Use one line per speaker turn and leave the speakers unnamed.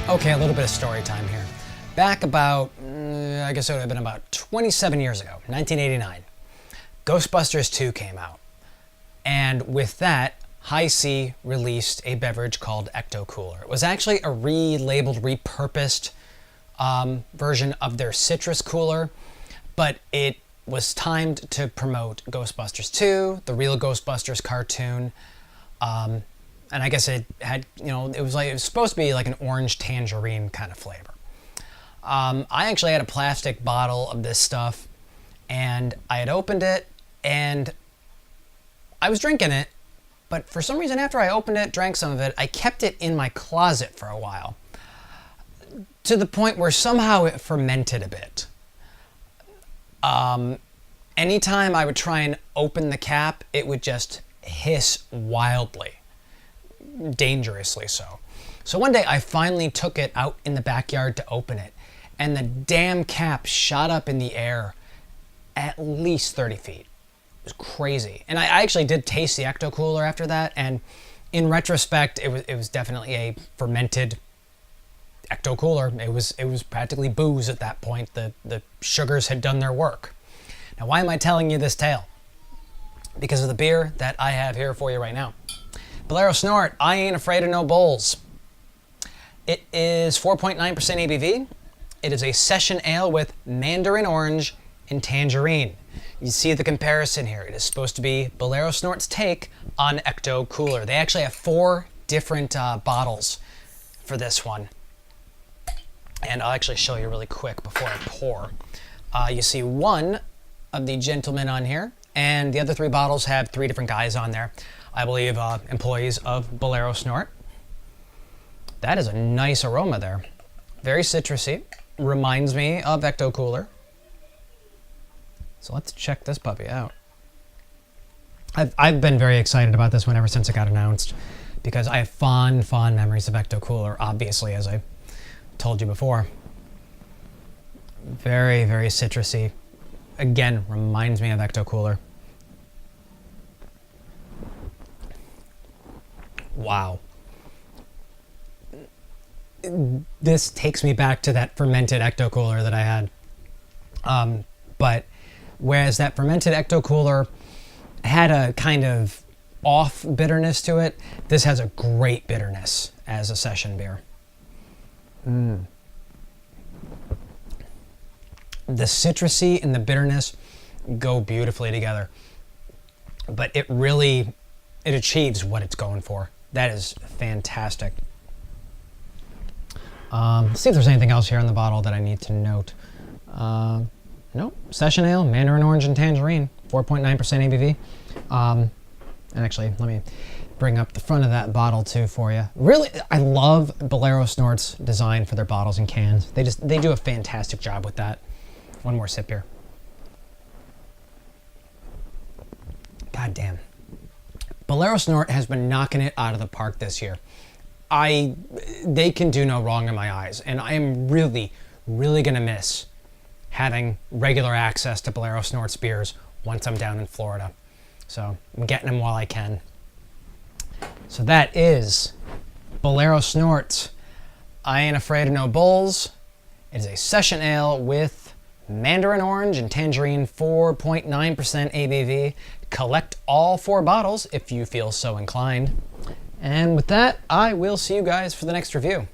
Okay, a little bit of story time here. Back about, I guess it would have been about 27 years ago, 1989, Ghostbusters 2 came out. And with that, High C released a beverage called Ecto Cooler. It was actually a relabeled, repurposed version of their citrus cooler, but it was timed to promote Ghostbusters 2, the real Ghostbusters cartoon, and I guess it had, it was supposed to be like an orange tangerine kind of flavor. I actually had a plastic bottle of this stuff, and I had opened it, and I was drinking it, but for some reason after I opened it, drank some of it, I kept it in my closet for a while, to the point where somehow it fermented a bit. Anytime I would try and open the cap, it would just hiss wildly. Dangerously so. So one day I finally took it out in the backyard to open it, and the damn cap shot up in the air at least 30 feet. It was crazy. And I actually did taste the Ecto Cooler after that, and in retrospect, it was definitely a fermented Ecto Cooler. It was practically booze at that point. The sugars had done their work. Now, why am I telling you this tale? Because of the beer that I have here for you right now. Bolero Snort, I Ain't Afraid of No Bulls. It is 4.9% ABV. It is a session ale with mandarin orange and tangerine. You see the comparison here. It is supposed to be Bolero Snort's take on Ecto Cooler. They actually have 4 different bottles for this one. And I'll actually show you really quick before I pour. You see one of the gentlemen on here, and the other 3 bottles have 3 different guys on there. I believe employees of Bolero Snort. That is a nice aroma there. Very citrusy. Reminds me of Ecto Cooler. So let's check this puppy out. I've been very excited about this one ever since it got announced, because I have fond memories of Ecto Cooler, obviously, as I told you before. Very, very citrusy. Again, reminds me of Ecto Cooler. Wow. This takes me back to that fermented Ecto Cooler that I had. But whereas that fermented Ecto Cooler had a kind of off bitterness to it, this has a great bitterness as a session beer. The citrusy and the bitterness go beautifully together. But it achieves what it's going for. That is fantastic. Let's see if there's anything else here in the bottle that I need to note. Nope. Session ale, mandarin orange and tangerine, 4.9% ABV. And actually, let me bring up the front of that bottle too for you. Really, I love Bolero Snort's design for their bottles and cans. They do a fantastic job with that. One more sip here. God damn. Bolero Snort has been knocking it out of the park this year. They can do no wrong in my eyes, and I am really, really gonna miss having regular access to Bolero Snort's beers once I'm down in Florida. So I'm getting them while I can. So that is Bolero Snort's I Ain't Afraid of No Bulls. It is a session ale with mandarin orange and tangerine, 4.9% ABV. Collect all 4 bottles if you feel so inclined. And with that, I will see you guys for the next review.